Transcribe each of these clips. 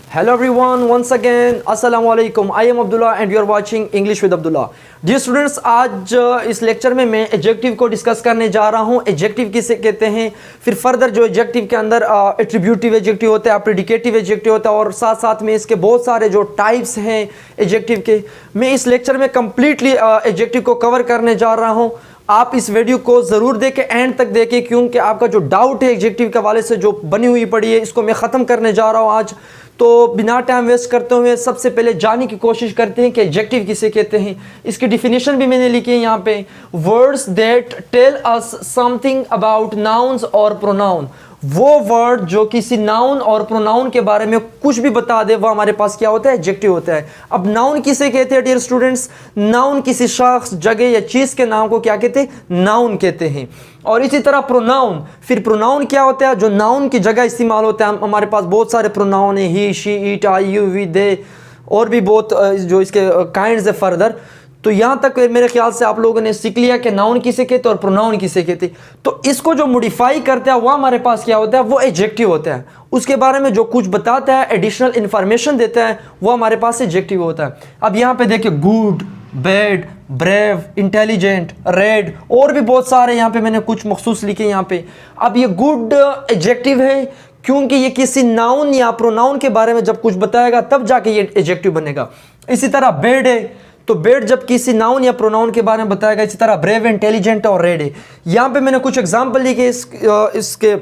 Hello everyone, once again, Assalamu alaikum. I am Abdullah and you are watching English with Abdullah. Dear students, आज इस lecture में मैं adjective को discuss करने जा रहा हूँ. एडजेक्टिव किसे कहते हैं, फिर फर्दर जो एडजेक्टिव के अंदर एट्रीब्यूटिव एडजेक्टिव होता है, प्रेडिकेटिव एडजेक्टिव होता है और साथ साथ में इसके बहुत सारे जो टाइप्स हैं एडजेक्टिव के, मैं इस लेक्चर में कम्प्लीटली एडजेक्टिव को कवर करने जा रहा हूँ. आप इस वीडियो को ज़रूर देखें, एंड तक देखें, क्योंकि आपका जो डाउट है एडजेक्टिव के हवाले से जो बनी हुई पड़ी है, इसको मैं ख़त्म करने जा रहा हूँ आज. तो बिना टाइम वेस्ट करते हुए सबसे पहले जानने की कोशिश करते हैं कि एडजेक्टिव किसे कहते हैं. इसकी डिफिनेशन भी मैंने लिखी है यहाँ पे. Words that tell us something about nouns और प्रोनाउन. वो वर्ड जो किसी नाउन और प्रोनाउन के बारे में कुछ भी बता दे, वो हमारे पास क्या होता है, एडजेक्टिव होता है. अब नाउन किसे कहते हैं डियर स्टूडेंट्स? नाउन किसी शख्स, जगह या चीज़ के नाम को क्या कहते हैं, नाउन कहते हैं. और इसी तरह प्रोनाउन, फिर प्रोनाउन क्या होता है, जो नाउन की जगह इस्तेमाल होता है. हमारे पास बहुत सारे प्रोनाउन है, he, she, it, I, you, we, they, और भी बहुत जो इसके काइंड्स है फर्दर. तो यहाँ तक मेरे ख्याल से आप लोगों ने सीख लिया कि नाउन किसे कहते हैं और प्रोनाउन किसे कहते हैं. तो इसको जो मॉडिफाई करता है वो हमारे पास क्या होता है, वो एडजेक्टिव होता है. उसके बारे में जो कुछ बताता है, एडिशनल इंफॉर्मेशन देता है, वो हमारे पास एडजेक्टिव होता है. अब यहाँ पे देखिए, good, bad, brave, intelligent, red, और भी बहुत सारे यहाँ पे मैंने कुछ मखसूस लिखे यहाँ पे. अब ये गुड एडजेक्टिव है क्योंकि ये किसी नाउन या प्रोनाउन के बारे में जब कुछ बताएगा तब जाके ये एडजेक्टिव बनेगा. इसी तरह बैड है तो बैड जब किसी नाउन या प्रोनाउन के बारे में बताएगा. इसी तरह ब्रेव, इंटेलिजेंट और रेड है. यहाँ पे मैंने कुछ एग्जांपल लिखे इसके.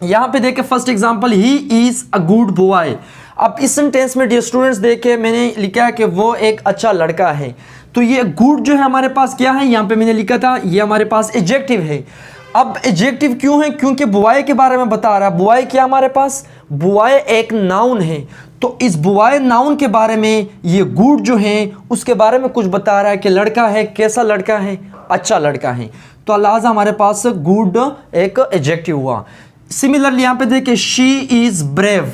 यहाँ पे देखे first example, he is a good boy. अब इस सेंटेंस में डियर स्टूडेंट्स देखे मैंने लिखा है कि वो एक अच्छा लड़का है. तो ये गुड जो है हमारे पास क्या है, यहाँ पे मैंने लिखा था ये हमारे पास एडजेक्टिव है. अब एडजेक्टिव क्यों है, क्योंकि बॉय के बारे में बता रहा है. बॉय क्या हमारे पास, बॉय एक नाउन है. तो इस बॉय नाउन के बारे में ये गुड जो है उसके बारे में कुछ बता रहा है कि लड़का है, कैसा लड़का है, अच्छा लड़का है. तो लिहाजा हमारे पास गुड एक एडजेक्टिव हुआ. सिमिलरली यहाँ पे देखिए, शी इज ब्रेव,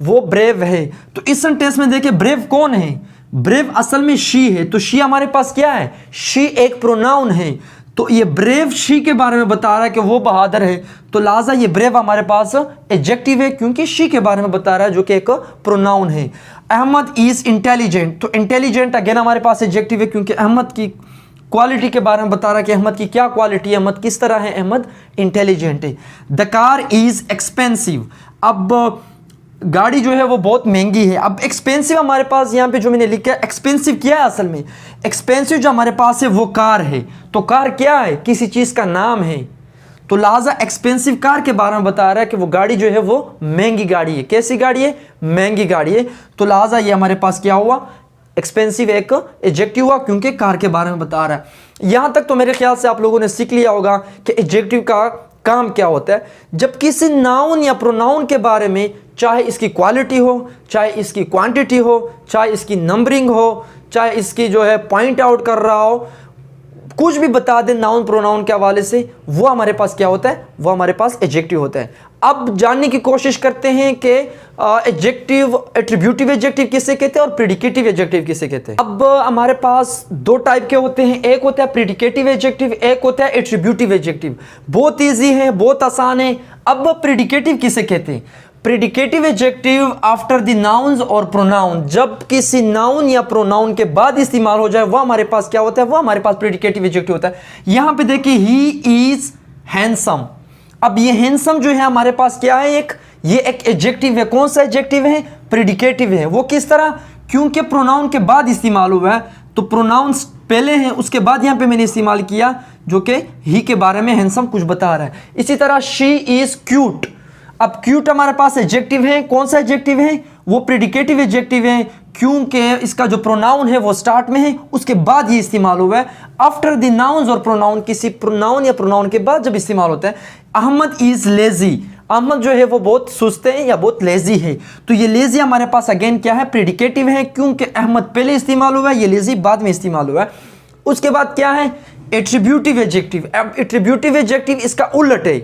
वो ब्रेव है. तो इस सेंटेंस में देखिए ब्रेव कौन है, ब्रेव असल में शी है. तो शी हमारे पास क्या है, शी एक प्रोनाउन है. तो ये ब्रेव शी के बारे में बता रहा है कि वो बहादुर है. तो लिहाजा ये ब्रेव हमारे पास एडजेक्टिव है क्योंकि शी के बारे में बता रहा है जो कि एक प्रोनाउन है. Ahmad is intelligent. तो इंटेलिजेंट अगेन हमारे पास एडजेक्टिव है क्योंकि अहमद की क्वालिटी के बारे में बता रहा है कि अहमद की क्या क्वालिटी है, अहमद किस तरह है, अहमद इंटेलिजेंट है. The car is expensive. अब गाड़ी जो है वो बहुत महंगी है. अब एक्सपेंसिव हमारे पास यहाँ पे जो मैंने लिखा है, एक्सपेंसिव क्या है असल में, एक्सपेंसिव जो हमारे पास है वो कार है. तो कार क्या है, किसी चीज़ का नाम है. तो लिहाजा एक्सपेंसिव कार के बारे में बता रहा है कि वो गाड़ी जो है वो महंगी गाड़ी है. कैसी गाड़ी है, महंगी गाड़ी है. तो लिहाजा ये हमारे पास क्या हुआ, एक्सपेंसिव एक एडजेक्टिव हुआ क्योंकि कार के बारे में बता रहा है. यहाँ तक तो मेरे ख्याल से आप लोगों ने सीख लिया होगा कि एडजेक्टिव का काम क्या होता है. जब किसी नाउन या प्रोनाउन के बारे में, चाहे इसकी क्वालिटी हो, चाहे इसकी क्वांटिटी हो, चाहे इसकी नंबरिंग हो, चाहे इसकी जो है पॉइंट आउट कर रहा हो, कुछ भी बता दे नाउन प्रोनाउन के हवाले से, वो हमारे पास क्या होता है, वो हमारे पास एडजेक्टिव होता है. अब जानने की कोशिश करते हैं कि एडजेक्टिव, एट्रीब्यूटिव एडजेक्टिव किसे कहते हैं और प्रेडिकेटिव एडजेक्टिव किसे कहते हैं. अब हमारे पास दो टाइप के होते हैं, एक होता है प्रेडिकेटिव एडजेक्टिव, एक होता है एट्रीब्यूटिव एडजेक्टिव. बहुत ईजी है, बहुत आसान है. अब प्रेडिकेटिव किसे कहते हैं, predicative adjective after the nouns और प्रोनाउन. जब किसी नाउन या प्रोनाउन के बाद इस्तेमाल हो जाए वो हमारे पास क्या होता है, वो हमारे पास प्रेडिकेटिव एडजेक्टिव होता है. यहाँ पे देखिए, ही इज हैंडसम. अब ये हैंडसम जो है हमारे पास क्या है, ये एक एडजेक्टिव है. कौन सा एडजेक्टिव है, प्रेडिकेटिव है. वो किस तरह, क्योंकि प्रोनाउन के बाद इस्तेमाल हुआ है. तो प्रोनाउंस पहले हैं, उसके बाद यहाँ पे मैंने इस्तेमाल किया जो कि ही के बारे में हैंडसम कुछ बता रहा है. इसी तरह शी इज क्यूट. अब क्यूट हमारे पास एडजेक्टिव है. कौन सा एडजेक्टिव है, वो प्रेडिकेटिव एडजेक्टिव है क्योंकि इसका जो प्रोनाउन है वो स्टार्ट में है, उसके बाद ये इस्तेमाल हुआ है. आफ्टर द नाउन्स और प्रोनाउन, किसी प्रोनाउन या प्रोनाउन के बाद जब इस्तेमाल होता है. Ahmad is lazy. अहमद जो है वो बहुत सुस्त है या बहुत लेजी है. तो ये लेजी हमारे पास अगेन क्या है, प्रेडिकेटिव है क्योंकि अहमद पहले इस्तेमाल हुआ है, ये लेजी बाद में इस्तेमाल हुआ है. उसके बाद क्या है, एट्रीब्यूटिव एडजेक्टिव. अब एट्रीब्यूटिव एडजेक्टिव इसका उलट है.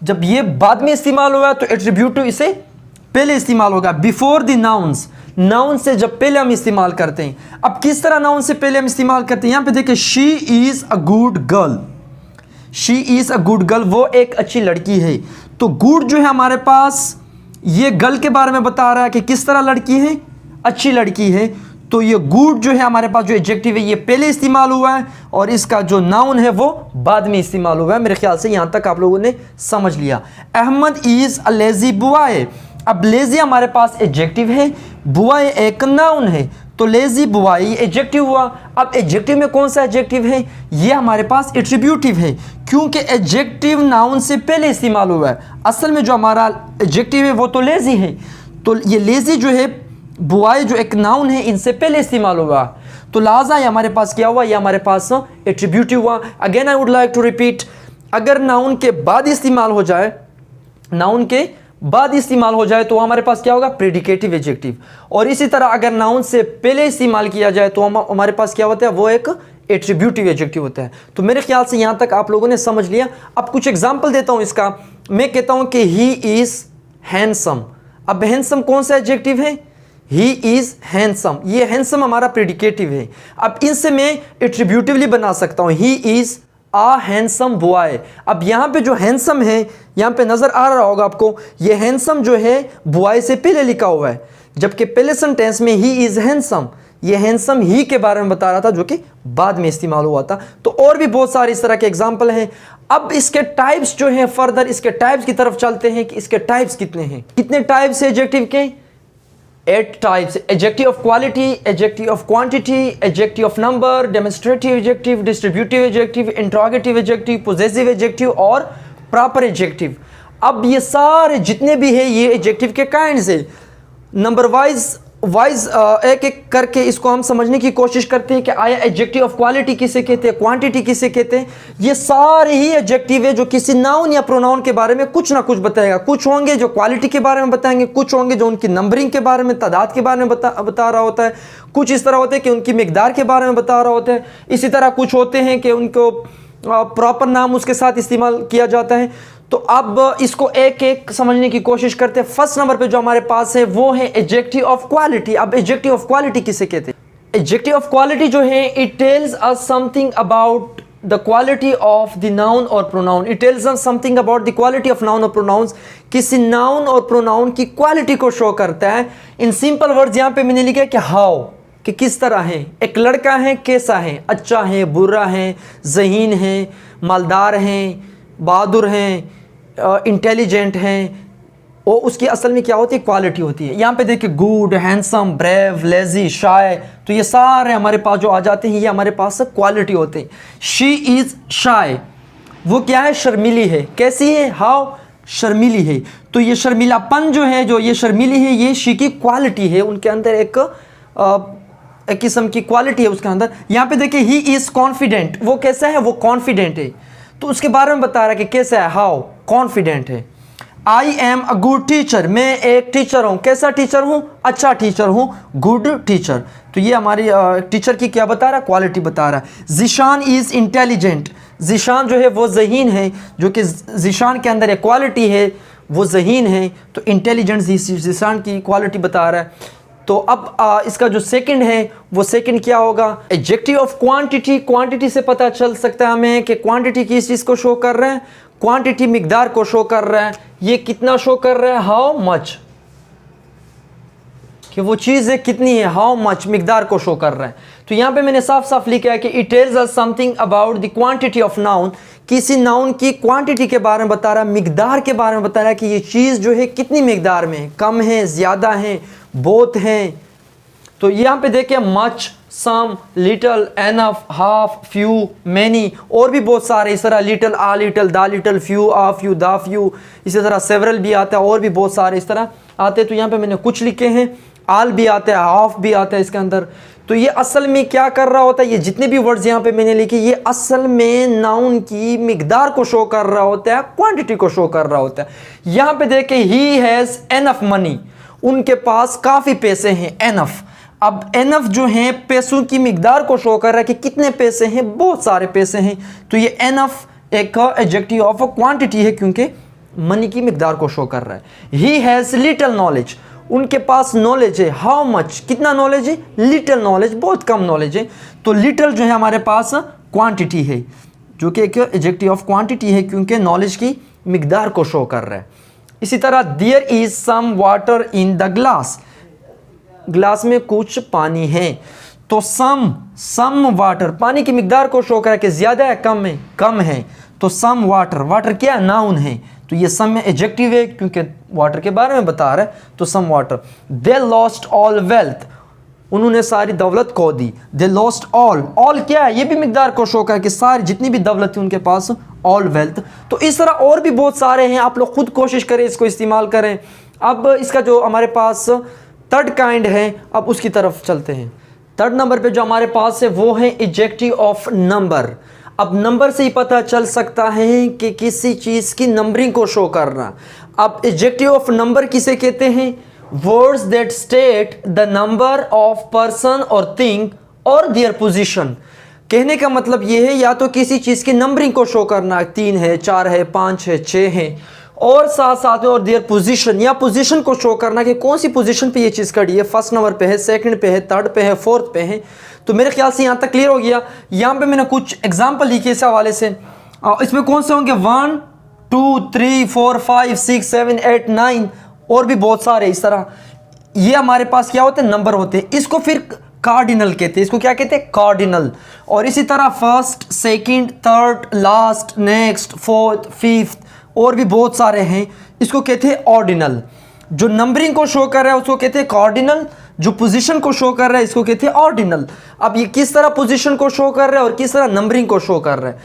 जब ये बाद में इस्तेमाल हुआ तो एट्रीब्यूटिव इसे पहले इस्तेमाल होगा, बिफोर द नाउन्स. नाउन से जब पहले हम इस्तेमाल करते हैं. अब किस तरह नाउन से पहले हम इस्तेमाल करते हैं, यहाँ पे देखिए, she is a good girl. She is a good girl, वो एक अच्छी लड़की है. तो गुड जो है हमारे पास ये गर्ल के बारे में बता रहा है कि किस तरह लड़की है, अच्छी लड़की है। तो ये गुड जो है हमारे पास जो एडजेक्टिव है ये पहले इस्तेमाल हुआ है और इसका जो नाउन है वो बाद में इस्तेमाल हुआ है। मेरे ख्याल से यहाँ तक आप लोगों ने समझ लिया। Ahmad is a lazy boy. अब लेज़ी हमारे पास एडजेक्टिव है, बॉय एक नाउन है, तो लेज़ी बॉय एडजेक्टिव हुआ। अब एडजेक्टिव में कौन सा एडजेक्टिव है, ये हमारे पास एट्रीब्यूटिव है, क्योंकि एडजेक्टिव नाउन से पहले इस्तेमाल हुआ है। असल में जो हमारा एडजेक्टिव है वो तो लेज़ी है, तो ये लेज़ी जो है बॉय जो एक नाउन है इनसे पहले इस्तेमाल हुआ, तो लिहाजा ये हमारे पास क्या हुआ, ये हमारे पास एट्रीब्यूटिव हुआ। Again I would like to repeat, अगर नाउन के बाद इस्तेमाल हो जाए, नाउन के बाद इस्तेमाल हो जाए तो हमारे पास क्या होगा, प्रेडिकेटिव एडजेक्टिव। और इसी तरह अगर नाउन से पहले इस्तेमाल किया जाए तो हमारे पास क्या होता है, वो एक एट्रीब्यूटिव एडजेक्टिव होता है। तो मेरे ख्याल से यहाँ तक आप लोगों ने समझ लिया। अब कुछ एग्जाम्पल देता हूँ इसका। मैं कहता हूँ कि ही इज़ हैंडसम। अब हैंडसम कौन सा एडजेक्टिव है, ही इज़ हैंडसम, ये हैंडसम हमारा प्रेडिकेटिव है। अब इनसे मैं एट्रीब्यूटिवली बना सकता हूँ, he is a handsome boy. अब यहाँ पे जो हैंडसम है, यहाँ पे नज़र आ रहा होगा आपको, ये हैंडसम जो है बॉय से पहले लिखा हुआ है, जबकि पहले सेंटेंस में ही इज़ हैंडसम, ये हैंडसम ही के बारे में बता रहा था जो कि बाद में इस्तेमाल हुआ था। तो और भी बहुत सारे इस तरह के एग्जाम्पल हैं। अब इसके टाइप्स जो हैं, फर्दर इसके टाइप्स की तरफ चलते हैं कि इसके टाइप्स कितने हैं। कितने टाइप्स है एडजेक्टिव के, 8 types. Adjective of quality, adjective of quantity, adjective of number, demonstrative adjective, distributive adjective, interrogative adjective, possessive adjective और प्रॉपर एडजेक्टिव। अब ये सारे जितने भी हैं ये एडजेक्टिव के काइंड्स है। नंबर वाइज एक एक करके इसको हम समझने की कोशिश करते हैं कि आया एडजेक्टिव ऑफ क्वालिटी किसे कहते हैं, क्वांटिटी किसे कहते हैं। ये सारे ही एडजेक्टिव है जो किसी नाउन या प्रोनाउन के बारे में कुछ ना कुछ बताएगा। कुछ होंगे जो क्वालिटी के बारे में बताएंगे, कुछ होंगे जो उनकी नंबरिंग के बारे में, तादाद के बारे में बता रहा होता है, कुछ इस तरह होते हैं कि उनकी मिकदार के बारे में बता रहा होता है। इसी तरह कुछ होते हैं कि उनको प्रॉपर नाम उसके साथ इस्तेमाल किया जाता है। तो अब इसको एक एक समझने की कोशिश करते हैं। फर्स्ट नंबर पे जो हमारे पास है वो है एडजेक्टिव ऑफ क्वालिटी। अब एडजेक्टिव ऑफ क्वालिटी किसे कहते हैं, एडजेक्टिव ऑफ क्वालिटी जो है it tells us something about the quality of the noun और pronoun. It tells us something about the quality of noun और प्रोनाउंस, किसी नाउन और प्रोनाउन की क्वालिटी को शो करता है। इन सिंपल वर्ड्स यहाँ पे मैंने लिखा है कि हाउ, कि किस तरह है, एक लड़का है कैसा है, अच्छा है, बुरा है, ज़हीन है, मालदार है, बहादुर हैं, इंटेलिजेंट हैं, और उसकी असल में क्या होती है, क्वालिटी होती है। यहाँ पे देखिए गुड, हैंडसम, ब्रेव, लेजी, शाय, तो ये सारे हमारे पास जो आ जाते हैं ये हमारे पास क्वालिटी होते हैं। शी इज़ शाय, वो क्या है, शर्मीली है। कैसी है, हाउ, शर्मीली है। तो ये शर्मीलापन जो है, जो ये शर्मीली है, ये शी की क्वालिटी है, उनके अंदर एक किस्म की क्वालिटी है उसके अंदर। यहाँ पे देखिए ही इज़ कॉन्फिडेंट, वो कैसा है, वो कॉन्फिडेंट है, तो उसके बारे में बता रहा है कि कैसा है, हाउ, कॉन्फिडेंट है। I am a good teacher, मैं एक टीचर हूँ। कैसा टीचर हूँ, अच्छा टीचर हूँ, गुड टीचर। तो ये हमारी टीचर की क्या बता रहा है, क्वालिटी बता रहा है। जिशान इज़ इंटेलिजेंट, जिशान जो है वो ज़हीन है, जो कि जिशान के अंदर एक क्वालिटी है, वो ज़हीन है, तो इंटेलिजेंट जिशान की क्वालिटी बता रहा है। तो अब इसका जो सेकंड है वो सेकंड क्या होगा, एडजेक्टिव ऑफ क्वांटिटी। क्वांटिटी से पता चल सकता है हमें कि क्वांटिटी किस चीज़ को शो कर रहा है, क्वांटिटी मिकदार को शो कर रहा है। ये कितना शो कर रहा है, हाउ मच, कि वो चीज़ है कितनी है, हाउ मच, मिकदार को शो कर रहा है। तो यहाँ पे मैंने साफ साफ लिखा है कि it tells us something about the quantity of noun, किसी नाउन की क्वांटिटी के बारे में बता रहा है, मिकदार के बारे में बता रहा है कि ये चीज़ जो है कितनी मिकदार में है, कम है, ज़्यादा है, बहुत हैं। तो यहाँ पे देखिए much, some, little, enough, half, few, many, और भी बहुत सारे इस तरह, little, a little, the little, few, a few, the few, इसी तरह सेवरल भी आता है, और भी बहुत सारे इस तरह आते हैं। तो यहाँ पे मैंने कुछ लिखे हैं, आल भी आता है, हाफ भी आता है इसके अंदर। तो ये असल में क्या कर रहा होता है, ये जितने भी वर्ड्स यहाँ पे मैंने लिखे ये असल में नाउन की मिकदार को शो कर रहा होता है, क्वांटिटी को शो कर रहा होता है। यहाँ पे देखिए ही हैज़ एनफ मनी, उनके पास काफ़ी पैसे हैं, एनफ। अब एनफ जो है पैसों की मिकदार को शो कर रहा है कि कितने पैसे हैं, बहुत सारे पैसे हैं। तो ये एनफ एक एडजेक्टिव ऑफ क्वांटिटी है क्योंकि मनी की मिकदार को शो कर रहा है। ही हैज़ लिटल नॉलेज, उनके पास नॉलेज है, हाउ मच, कितना नॉलेज है, लिटल नॉलेज, बहुत कम नॉलेज है। तो लिटल जो है हमारे पास क्वांटिटी है, जो कि एक एडजेक्टिव ऑफ क्वांटिटी है क्योंकि नॉलेज की मिकदार को शो कर रहा है। इसी तरह there is some water in the glass, glass में कुछ पानी है। तो सम वाटर, पानी की मिकदार को शो करा कि ज्यादा है कम है, कम है। तो सम वाटर, वाटर क्या नाउन है, तो ये सम में एडजेक्टिव है क्योंकि वाटर के बारे में बता रहा है। तो some water. They lost all wealth, उन्होंने सारी दौलत खो दी। दे लॉस्ट ऑल क्या है, ये भी मिकदार को शो करा कि सारी जितनी भी दौलत थी उनके पास, ऑल वेल्थ। तो इस तरह और भी बहुत सारे हैं, आप लोग खुद कोशिश करें, इसको इस्तेमाल करें। अब इसका जो हमारे पास थर्ड काइंड है, अब उसकी तरफ चलते हैं। थर्ड नंबर पे जो हमारे पास है वो है एडजेक्टिव ऑफ नंबर। अब नंबर से ही पता चल सकता है कि किसी चीज़ की नंबरिंग को शो करना। अब एडजेक्टिव ऑफ नंबर किसे कहते हैं, words that state the number of person और थिंग और देयर पोजीशन। कहने का मतलब ये है या तो किसी चीज़ की नंबरिंग को शो करना, 3 है, 4 है, 5 है, 6 है, और साथ साथ में और देयर पोजीशन, या पोजीशन को शो करना कि कौन सी पोजीशन पे ये चीज़ खड़ी है, फर्स्ट नंबर पे है, सेकंड पे है, थर्ड पे है, फोर्थ पे है। तो मेरे ख्याल से यहाँ तक क्लियर हो गया। यहाँ पे मैंने कुछ एग्जांपल लिखे इस हवाले से, इसमें कौन से होंगे, 1 2 3 4 5 6 7 8 9 और भी बहुत सारे इस तरह। ये हमारे पास क्या होते हैं, नंबर होते हैं। इसको फिर कार्डिनल कहते हैं, इसको क्या कहते हैं, कार्डिनल। और इसी तरह first, second, third, last, next, fourth, fifth और भी बहुत सारे हैं, इसको कहते हैं ऑर्डिनल। जो नंबरिंग को शो कर रहा है उसको कहते हैं कार्डिनल, जो पोजीशन को शो कर रहा है इसको कहते हैं ऑर्डिनल। अब ये किस तरह पोजीशन को शो कर रहा है और किस तरह नंबरिंग को शो कर रहा है।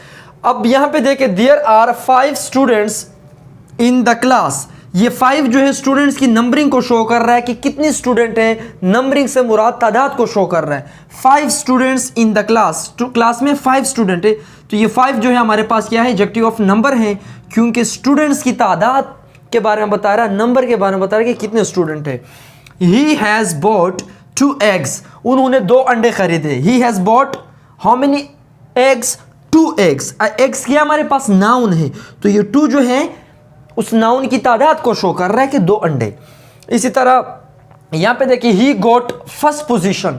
अब यहाँ पे देखें, there are 5 students in the class. ये 5 जो है स्टूडेंट्स की नंबरिंग को शो कर रहा है कि कितने स्टूडेंट हैं, नंबरिंग से मुराद तादाद को शो कर रहा है। 5 students in the class, class में 5 स्टूडेंट है। तो ये 5 जो है हमारे पास क्या है, एडजेक्टिव ऑफ नंबर है, क्योंकि स्टूडेंट्स की तादाद के बारे में बता रहा है, नंबर के बारे में बता रहा है कि कितने स्टूडेंट है। ही हैज़ बॉट 2 eggs, उन्होंने 2 अंडे खरीदे। He has bot how many eggs, 2 eggs। Eggs क्या हमारे पास नाउन है, तो ये 2 जो है उस नाउन की तादाद को शो कर रहा है कि 2 अंडे। इसी तरह यहाँ पे देखिए, ही गॉट फर्स्ट पोजीशन।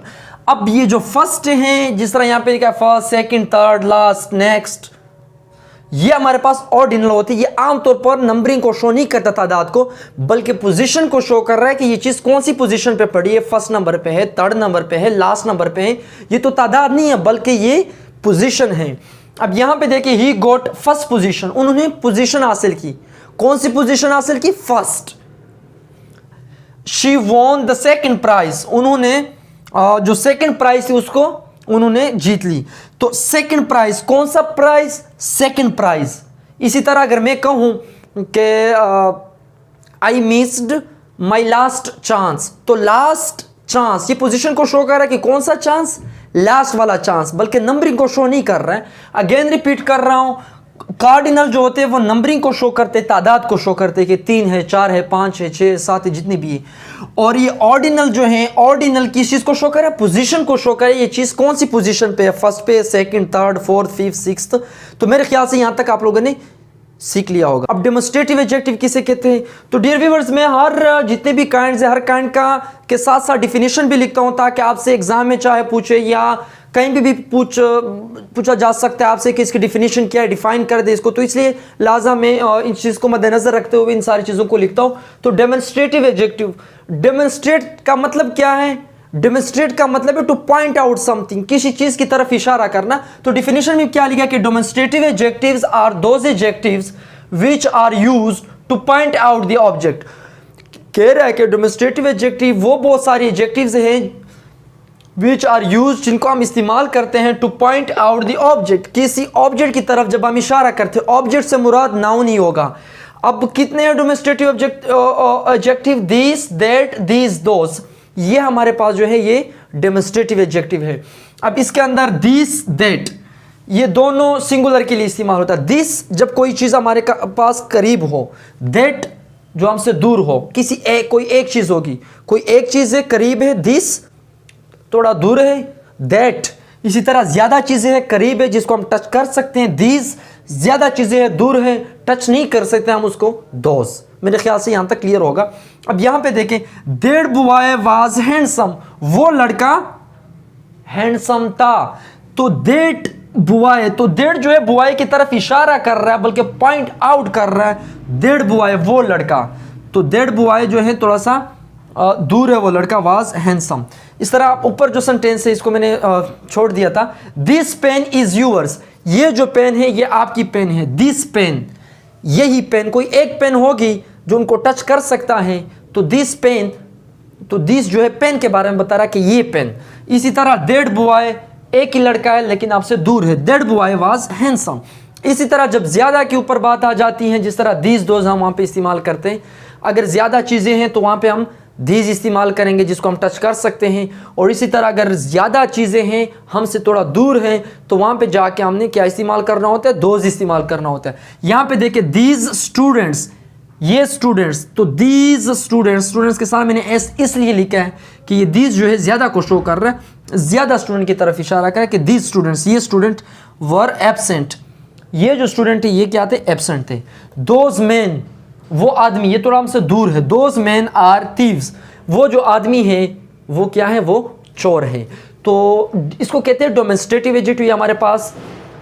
अब ये जो फर्स्ट हैं, जिस तरह यहाँ पे लिखा है first, second, third, last, next, ये हमारे पास ऑर्डिनल होती है। ये आमतौर पर नंबरिंग को शो नहीं करता तादाद को, बल्कि पोजीशन को शो कर रहा है कि ये चीज़ कौन सी पोजीशन पे पड़ी है, फर्स्ट नंबर पे है, थर्ड नंबर पे है, लास्ट नंबर पे है। ये तो तादाद नहीं है बल्कि ये पोजीशन है। अब यहाँ पे देखिए, ही गॉट फर्स्ट पोजीशन, उन्होंने पोजीशन हासिल की। कौन सी पोजीशन हासिल की, first. She won the second prize, उन्होंने जो सेकंड प्राइज थी उसको उन्होंने जीत ली। तो सेकंड प्राइज, कौन सा प्राइज, सेकंड प्राइज। इसी तरह अगर मैं कहूं कि I missed my last chance, तो लास्ट चांस ये पोजीशन को शो कर रहा है कि कौन सा चांस, लास्ट वाला चांस, बल्कि नंबरिंग को शो नहीं कर रहा है। अगेन रिपीट कर रहा हूं, कार्डिनल जो होते हैं वो नंबरिंग को शो करते, तादाद को शो करते कि 3 है, 4 है, 5 है, 6, 7 है, जितनी भी है। और ये ऑर्डिनल जो है, ऑर्डिनल किस चीज़ को शो करे, पोजीशन को शो करे, ये चीज़ कौन सी पोजीशन पे है, फर्स्ट पे, second, third, fourth, fifth, sixth. तो मेरे ख्याल से यहाँ तक आप लोगों ने सीख लिया होगा। अब डेमोन्स्ट्रेटिव एडजेक्टिव किसे कहते हैं, तो डियर व्यूअर्स, मैं हर जितने भी काइंड्स है, हर काइंड का के साथ साथ डिफिनेशन भी लिखता हूँ, ताकि आपसे एग्जाम में चाहे पूछे या कहीं भी पूछा जा सकता है आपसे कि इसकी डिफिनेशन क्या है, डिफाइन कर दे इसको। तो इसलिए लाजा मैं इन चीज़ को मद्देनजर रखते हुए इन सारी चीज़ों को लिखता हूँ। तो डेमोन्स्ट्रेटिव एडजेक्टिव, डेमोन्स्ट्रेट का मतलब क्या है, डेमोन्स्ट्रेट का मतलब है टू पॉइंट आउट समथिंग, किसी चीज़ की तरफ इशारा करना। तो डिफिनेशन में क्या लिखा कि demonstrative adjectives are those adjectives which are used to point out the object. कह रहा है कि डेमोन्स्ट्रेटिव एडजेक्टिव वो बहुत सारी एडजेक्टिव्स हैं विच आर यूज, जिनको हम इस्तेमाल करते हैं to point out the object, किसी ऑब्जेक्ट की तरफ जब हम इशारा करते हैं। ऑब्जेक्ट से मुराद नाउन ही होगा। अब कितने हैं demonstrative adjective, this, that, these, those, ये हमारे पास जो है ये डेमोन्स्ट्रेटिव एडजेक्टिव है। अब इसके अंदर दिस, दैट, ये दोनों सिंगुलर के लिए इस्तेमाल होता है। दिस जब कोई चीज़ हमारे पास करीब हो, दैट जो हमसे दूर हो, कोई एक चीज़ होगी, कोई एक चीज़ है करीब है, दिस थोड़ा दूर है, दैट इसी तरह ज़्यादा चीज़ें हैं करीब है जिसको हम टच कर सकते हैं, दीज ज़्यादा चीज़ें हैं दूर है, टच नहीं कर सकते हम उसको, दोज। मेरे ख्याल से यहाँ तक क्लियर होगा। अब यहाँ पे देखें, दैट बॉय वाज हैंडसम, वो लड़का हैंडसम था। तो दैट बॉय, तो दैट जो है बॉय की तरफ इशारा कर रहा है, बल्कि पॉइंट आउट कर रहा है, दैट बॉय वो लड़का। तो दैट बॉय जो है थोड़ा सा दूर है वो लड़का, वाज हैंडसम। इस तरह आप ऊपर जो सेंटेंस है इसको मैंने छोड़ दिया था। दिस पेन इज यूअर्स, ये जो पेन है ये आपकी पेन है। दिस पेन, यही पेन, कोई एक पेन होगी जो उनको टच कर सकता है, तो दिस पेन, तो दिस जो है पेन के बारे में बता रहा है कि ये पेन। इसी तरह दैट बॉय, एक ही लड़का है लेकिन आपसे दूर है, दैट बॉय वाज हैंडसम। इसी तरह जब ज़्यादा के ऊपर बात आ जाती है, जिस तरह दीज दोज हम वहाँ पे इस्तेमाल करते हैं, अगर ज़्यादा चीज़ें हैं तो वहाँ पे हम दीज इस्तेमाल करेंगे जिसको हम टच कर सकते हैं। और इसी तरह अगर ज़्यादा चीज़ें हैं, हमसे थोड़ा दूर हैं, तो वहाँ पे जाके हमने क्या इस्तेमाल करना होता है, दोज इस्तेमाल करना होता है। यहाँ पे देखिए दीज स्टूडेंट्स, ये स्टूडेंट्स, तो दीज स्टूडेंट्स, स्टूडेंट्स के साथ मैंने एस इसलिए लिखा है कि ये दीज जो है ज़्यादा को शो कर रहा है, ज़्यादा स्टूडेंट की तरफ इशारा कर रहा है कि दीज स्टूडेंट्स, ये स्टूडेंट वर एब्सेंट, ये जो स्टूडेंट है ये क्या थे, एब्सेंट थे। दोज मैन, वो आदमी, ये थोड़ा हमसे दूर है, दोज मैन आर थीव्स, वो जो आदमी है वो क्या है, वो चोर है। तो इसको कहते हैं डोमेस्टिकेटिव एडजेक्टिव। हमारे पास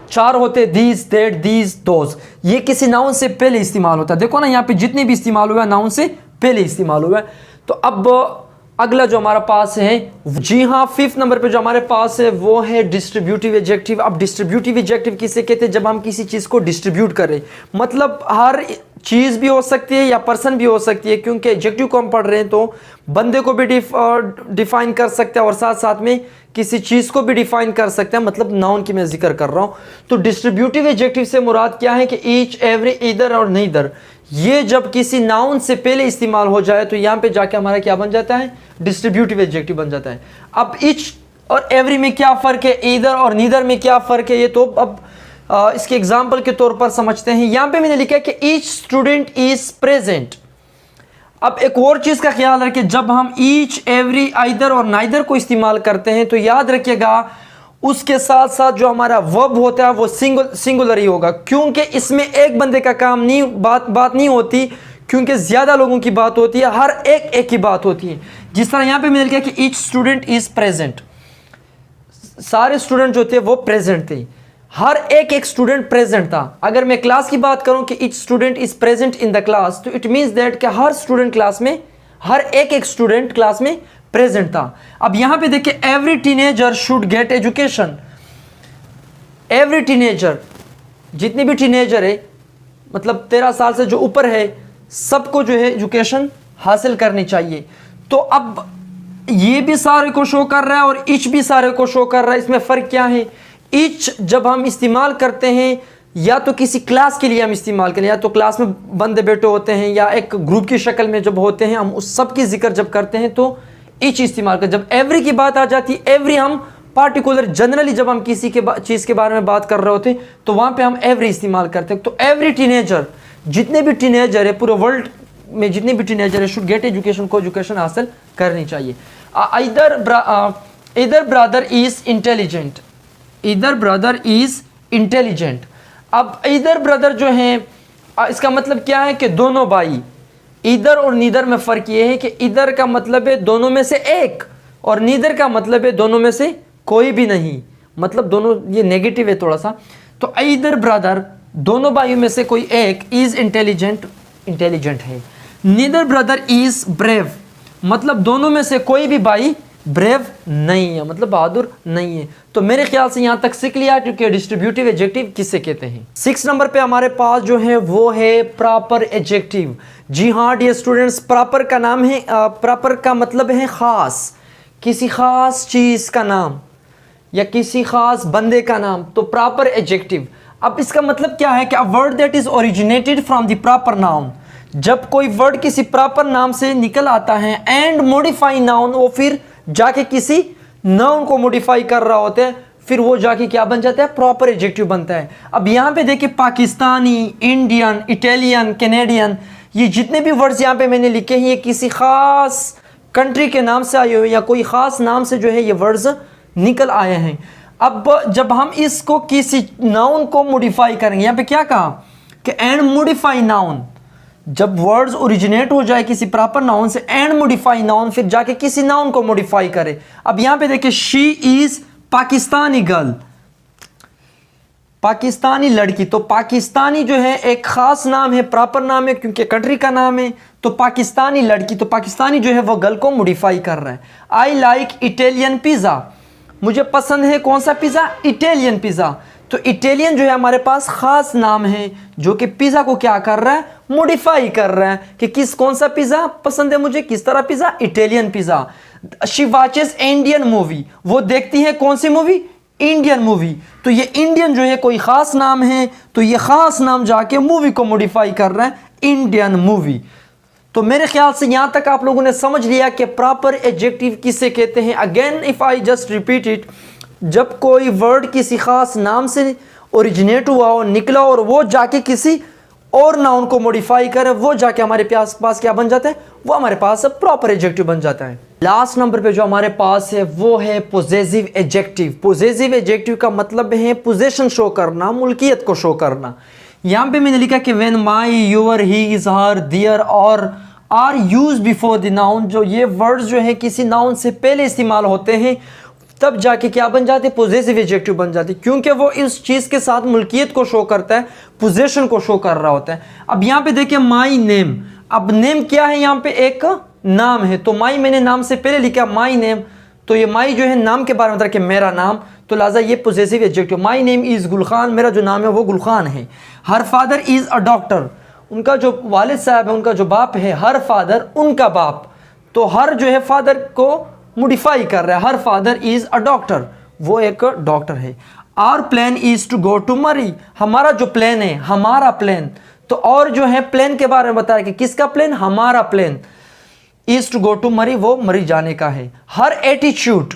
4 होते हैं, दीज, दैट, दीज, दोज। ये किसी नाउन से पहले इस्तेमाल होता है। देखो ना यहाँ पे जितने भी इस्तेमाल हुआ है नाउन से पहले इस्तेमाल हुआ है। तो अब अगला जो हमारा पास है, जी हाँ, 5th नंबर पे जो हमारे पास है वो है डिस्ट्रीब्यूटिव एडजेक्टिव। अब डिस्ट्रीब्यूटिव एडजेक्टिव किसे कहते हैं, जब हम किसी चीज़ को डिस्ट्रीब्यूट करें, मतलब हर चीज़ भी हो सकती है या पर्सन भी हो सकती है, क्योंकि एडजेक्टिव को हम पढ़ रहे हैं तो बंदे को भी डिफाइन कर सकते हैं और साथ साथ में किसी चीज़ को भी डिफाइन कर सकते हैं, मतलब नाउन की मैं जिक्र कर रहा हूँ। तो डिस्ट्रीब्यूटिव एडजेक्टिव से मुराद क्या है कि ईच, एवरी, इधर और नीदर, ये जब किसी नाउन से पहले इस्तेमाल हो जाए तो यहाँ पे जाके हमारा क्या बन जाता है, डिस्ट्रीब्यूटिव एडजेक्टिव बन जाता है। अब ईच और एवरी में क्या फ़र्क है, इधर और नीदर में क्या फ़र्क है, ये तो अब इसके एग्जाम्पल के तौर पर समझते हैं। यहाँ पे मैंने लिखा है कि ईच स्टूडेंट इज प्रेजेंट। अब एक और चीज़ का ख्याल रखें, जब हम ईच, एवरी, आइदर और नाइदर को इस्तेमाल करते हैं तो याद रखिएगा उसके साथ साथ जो हमारा वर्ब होता है वो सिंगुलर ही होगा, क्योंकि इसमें एक बंदे का काम नहीं, बात नहीं होती, क्योंकि ज़्यादा लोगों की बात होती है, हर एक की बात होती है। जिस तरह यहाँ पे मैंने लिखा कि ईच स्टूडेंट इज प्रेजेंट, सारे स्टूडेंट जो थे वो प्रेजेंट थे, हर एक स्टूडेंट प्रेजेंट था। अगर मैं क्लास की बात करूं कि each student is present in the class, तो इट मींस दैट कि हर स्टूडेंट क्लास में, हर एक स्टूडेंट क्लास में प्रेजेंट था। अब यहां पे देखिए every teenager should get education. Every teenager, जितने भी टीनेजर है, मतलब 13 साल से जो ऊपर है, सबको जो है एजुकेशन हासिल करनी चाहिए। तो अब ये भी सारे को शो कर रहा है और ईच भी सारे को शो कर रहा है। इसमें फ़र्क क्या है, ईच जब हम इस्तेमाल करते हैं या तो किसी क्लास के लिए हम इस्तेमाल करें, या तो क्लास में बंदे बैठे होते हैं या एक ग्रुप की शक्ल में जब होते हैं, हम उस सब की जिक्र जब करते हैं तो ईच इस्तेमाल करें। जब एवरी की बात आ जाती है, एवरी हम पार्टिकुलर जनरली जब हम किसी के चीज़ के बारे में बात कर रहे होते हैं तो वहाँ पे हम एवरी इस्तेमाल करते हैं। तो एवरी टीनेजर, जितने भी टीनेजर है पूरे वर्ल्ड में, जितने भी टीनेजर है, शुड गेट एजुकेशन, को एजुकेशन हासिल करनी चाहिए। इधर ब्रदर इज इंटेलिजेंट, इधर ब्रदर इज इंटेलिजेंट। अब इधर ब्रदर जो है इसका मतलब क्या है कि दोनों भाई। इधर और नीदर में फ़र्क ये है कि इधर का मतलब है दोनों में से एक, और नीदर का मतलब है दोनों में से कोई भी नहीं, मतलब दोनों, ये नेगेटिव है थोड़ा सा। तो इधर ब्रदर, दोनों भाइयों में से कोई एक, इज इंटेलिजेंट, इंटेलिजेंट है। नीदर ब्रदर इज ब्रेव, मतलब दोनों में से कोई भी भाई ब्रेव नहीं है, मतलब बहादुर नहीं है। तो मेरे ख्याल से यहाँ तक सीख लिया क्योंकि डिस्ट्रीब्यूटिव एडजेक्टिव किससे कहते हैं। 6 नंबर पे हमारे पास जो है वो है प्रॉपर एडजेक्टिव। जी हाँ डियर स्टूडेंट्स, प्रॉपर का नाम है, प्रॉपर का मतलब है खास, किसी खास चीज़ का नाम या किसी खास बंदे का नाम, तो प्रॉपर एडजेक्टिव। अब इसका मतलब क्या है कि a word that is originated from the proper noun, जब कोई वर्ड किसी प्रॉपर नाम से निकल आता है एंड मॉडिफाई नाउन, वो फिर जाके किसी नाउन को मॉडिफाई कर रहा होता है, फिर वो जाके क्या बन जाता है, प्रॉपर एडजेक्टिव बनता है। अब यहाँ पे देखिए पाकिस्तानी, इंडियन, इटालियन, कैनेडियन, ये जितने भी वर्ड्स यहाँ पे मैंने लिखे हैं ये किसी खास कंट्री के नाम से आए हुए या कोई ख़ास नाम से जो है ये वर्ड्स निकल आए हैं। अब जब हम इसको किसी नाउन को मॉडिफाई करेंगे, यहाँ पे क्या कहा कि एंड मॉडिफाई नाउन, जब वर्ड्स ओरिजिनेट हो जाए किसी प्रॉपर नाउन से, एंड मॉडिफाई नाउन, फिर जाके किसी नाउन को मॉडिफाई करे। अब यहाँ पे देखिए she is Pakistani girl, Pakistani लड़की, तो पाकिस्तानी जो है एक ख़ास नाम है, प्रॉपर नाम है क्योंकि कंट्री का नाम है। तो पाकिस्तानी लड़की, तो पाकिस्तानी जो है वो गर्ल को मॉडिफाई कर रहा है। आई लाइक इटालियन पिज़्ज़ा, मुझे पसंद है कौन सा पिज़्ज़ा? Italian pizza. तो इटालियन जो है हमारे पास ख़ास नाम है जो कि पिज़्ज़ा को क्या कर रहा है? मॉडिफाई कर रहा है कि कौन सा पिज़्ज़ा पसंद है मुझे, किस तरह pizza? Italian pizza. She watches Indian movie, वो देखती है कौन सी मूवी? Indian movie. तो ये इंडियन जो है कोई ख़ास नाम है, तो ये ख़ास नाम जाके मूवी को मॉडिफाई कर रहा है, इंडियन मूवी। तो मेरे ख्याल से यहाँ तक आप लोगों ने समझ लिया कि प्रॉपर एडजेक्टिव किसे कहते हैं। Again if I just repeat it, जब कोई वर्ड किसी ख़ास नाम से ओरिजिनेट हुआ हो, निकला और वो जाके किसी और नाउन को मॉडिफाई करे, वो जाके हमारे पास क्या बन जाता है? वो हमारे पास प्रॉपर एडजेक्टिव बन जाता है। लास्ट नंबर पे जो हमारे पास है वो है पोजेसिव एडजेक्टिव। पोजेसिव एडजेक्टिव का मतलब है पोजेशन शो करना, मुल्कियत को शो करना। यहाँ पे मैंने लिखा कि when my, your, he, is, her, their और are use before the noun, जो ये वर्ड्स जो है किसी नाउन से पहले इस्तेमाल होते हैं, तब जाके क्या बन जाते हैं? पोजेसिव एडजेक्टिव बन जाते हैं, क्योंकि वो इस चीज़ के साथ मुल्कियत को शो करता है, पोजेशन को शो कर रहा होता है। अब यहाँ पे देखिए माई नेम, अब नेम क्या है? यहाँ पे एक नाम है, तो माई मैंने नाम से पहले लिखा माई नेम, तो ये माई जो है नाम के बारे में बता कि मेरा नाम, तो लिहाजा ये possessive adjective. My name is Gul Khan, मेरा जो नाम है वो गुलखान है। Her father is a doctor, उनका जो वालिद साहब है, उनका जो बाप है, हर फादर, उनका बाप, तो हर जो है फादर को मॉडिफाई कर रहा है, her father is a doctor, वो एक डॉक्टर है। Our plan is to go to Murree, हमारा जो प्लान है, हमारा प्लान, तो और जो है प्लान के बारे में बताया कि किसका प्लान? हमारा plan. Is to go to Murree, वो मरी जाने का है। हर एटीट्यूड,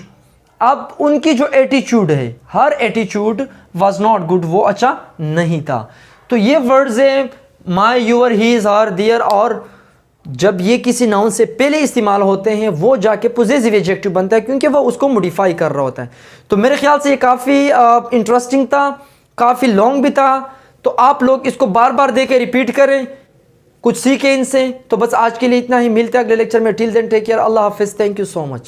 अब उनकी जो एटीट्यूड है, हर एटीट्यूड वॉज नॉट गुड, वो अच्छा नहीं था। तो ये वर्ड्स है माई, your, he, is, her, their, और जब ये किसी नाउन से पहले इस्तेमाल होते हैं वो जाके पोजेसिव एडजेक्टिव बनता है, क्योंकि वो उसको मॉडिफाई कर रहा होता है। तो मेरे ख्याल से ये काफ़ी इंटरेस्टिंग था, काफ़ी लॉन्ग भी था, तो आप लोग इसको बार बार दे के रिपीट करें, कुछ सीखें इनसे। तो बस आज के लिए इतना ही, मिलते हैं अगले लेक्चर में। टिल देन टेक केयर, अल्लाह हाफिज़, थैंक यू सो मच।